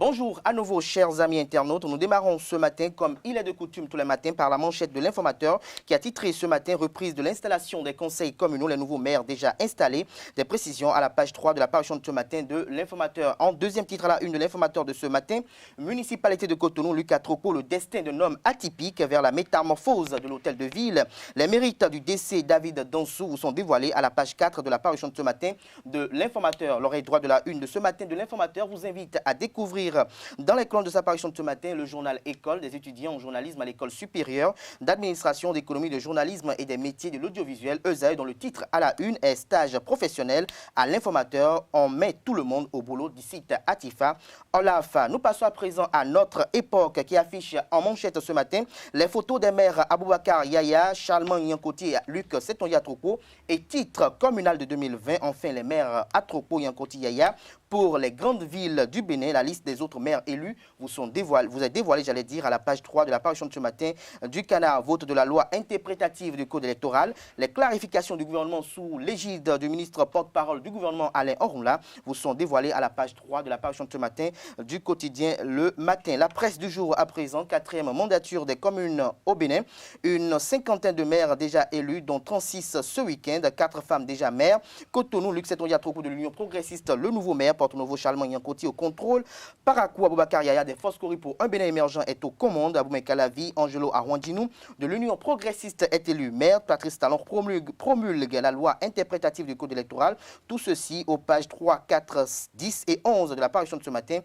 Bonjour à nouveau, chers amis internautes. Nous démarrons ce matin, comme il est de coutume tous les matins, par la manchette de l'informateur qui a titré ce matin « Reprise de l'installation des conseils communaux, les nouveaux maires déjà installés ». Des précisions à la page 3 de la parution de ce matin de l'informateur. En deuxième titre à la une de l'informateur de ce matin, municipalité de Cotonou, Lucas Troco, le destin d'un homme atypique vers la métamorphose de l'hôtel de ville. Les mérites du décès David Dansou vous sont dévoilés à la page 4 de la parution de ce matin de l'informateur. L'oreille droite de la une de ce matin de l'informateur vous invite à découvrir dans les colonnes de sa parution de ce matin le journal École des étudiants en journalisme à l'école supérieure d'administration, d'économie, de journalisme et des métiers de l'audiovisuel ESAE, dont le titre à la une est stage professionnel à l'informateur. On met tout le monde au boulot du site Atifa Olaf. Nous passons à présent à notre époque qui affiche en manchette ce matin les photos des maires Aboubakar Yaya, Charlemagne Yankoti et Luc Setondia Troco et titre communal de 2020. Enfin, les maires Atroco, Yankoti, Yaya pour les grandes villes du Bénin. La liste des autres maires élus vous est dévoilée, j'allais dire, à la page 3 de la parution de ce matin du Canard. Vote de la loi interprétative du code électoral. Les clarifications du gouvernement sous l'égide du ministre porte-parole du gouvernement Alain Orunla vous sont dévoilées à la page 3 de la parution de ce matin du quotidien Le Matin. La presse du jour à présent, 4e mandature des communes au Bénin. Une cinquantaine de maires déjà élus, dont 36 ce week-end, 4 femmes déjà maires. Cotonou, Luc Setondia Troco de l'Union progressiste, le nouveau maire. Porto-Novo, Charlemagne Yankoti au contrôle. Parakou, Aboubakar Yaya des Foscori pour un Bénin émergent est aux commandes. Aboumé Kalavi, Angelo Arwandinou de l'Union progressiste est élu maire. Patrice Talon promulgue la loi interprétative du code électoral. Tout ceci aux pages 3, 4, 10 et 11 de la parution de ce matin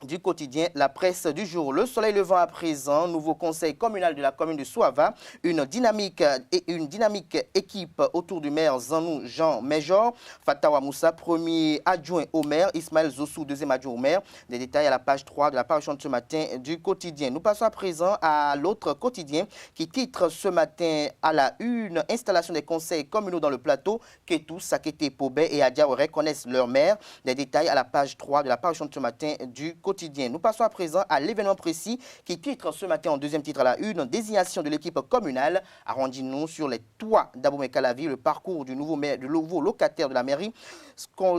du quotidien La Presse du jour. Le soleil levant à présent, nouveau conseil communal de la commune de Souava, une dynamique équipe autour du maire Zanou Jean Major, Fatawa Moussa, premier adjoint au maire, Ismaël Zossou, deuxième adjoint au maire. Des détails à la page 3 de la parution de ce matin du quotidien. Nous passons à présent à l'autre quotidien qui titre ce matin à la une, installation des conseils communaux dans le plateau. Ketou, Sakete, Pobé et Adia reconnaissent leur maire. Des détails à la page 3 de la parution de ce matin du quotidien. Nous passons à présent à l'événement précis qui titre ce matin en deuxième titre à la une, désignation de l'équipe communale. Arrondissons sur les toits d'Aboumé Kalavi, le parcours du nouveau locataire de la mairie.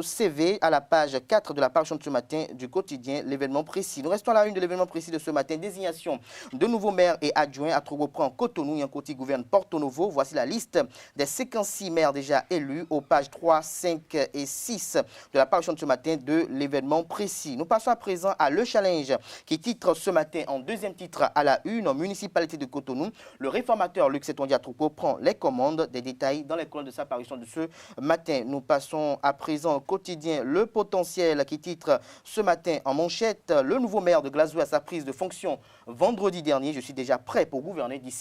CV à la page 4 de la parution de ce matin du quotidien, l'événement précis. Nous restons à la une de l'événement précis de ce matin, désignation de nouveaux maires et adjoints à Trobo-Prend, Cotonou, Yankoti gouverne Porto-Novo. Voici la liste des 56 maires déjà élus aux pages 3, 5 et 6 de la parution de ce matin de l'événement précis. Nous passons à présent à Le Challenge qui titre ce matin en deuxième titre à la une en municipalité de Cotonou. Le réformateur Luc Setondia Troco prend les commandes. Des détails dans les colonnes de sa parution de ce matin. Nous passons à présent au quotidien Le Potentiel qui titre ce matin en manchette le nouveau maire de Glazoué à sa prise de fonction vendredi dernier. Je suis déjà prêt pour gouverner, dit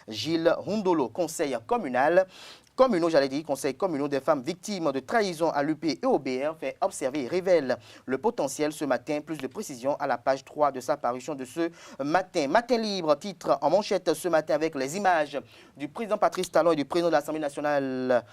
Gilles Rundolo, conseil communal. Conseil communaux des femmes victimes de trahison à l'UP et au BR fait observer et révèle le potentiel ce matin. Plus de précisions à la page 3 de sa parution de ce matin. Matin libre, titre en manchette ce matin avec les images du président Patrice Talon et du président de l'Assemblée nationale.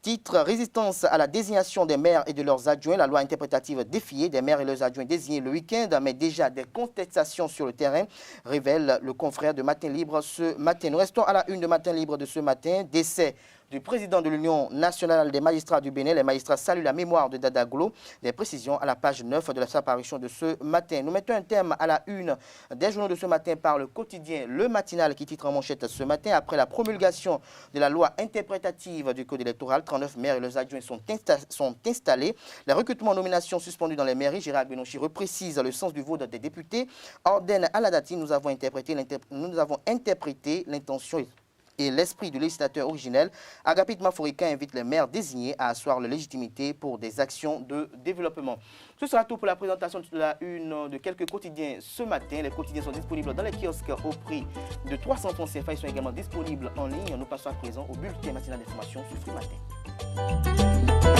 Titre, résistance à la désignation des maires et de leurs adjoints. La loi interprétative défiée des maires et leurs adjoints désignés le week-end, mais déjà des contestations sur le terrain, révèle le confrère de Matin Libre ce matin. Nous restons à la une de Matin Libre de ce matin. Décès du président de l'Union nationale des magistrats du Bénin. Les magistrats saluent la mémoire de Dada Glo. Des précisions à la page 9 de sa parution de ce matin. Nous mettons un terme à la une des journaux de ce matin par le quotidien Le Matinal qui titre en manchette ce matin. Après la promulgation de la loi interprétative du code électoral, 39 maires et leurs adjoints sont installés. Les recrutements et nominations suspendus dans les mairies. Gérard Benouchi reprécise le sens du vote des députés. Ordonne à la date, nous avons interprété l'intention et l'esprit du législateur originel. Agapit Maforika invite les maires désignés à asseoir leur légitimité pour des actions de développement. Ce sera tout pour la présentation de la une de quelques quotidiens ce matin. Les quotidiens sont disponibles dans les kiosques au prix de 300 francs CFA. Ils sont également disponibles en ligne. Nous passons à présent au bulletin matinal d'information sur Free Matin.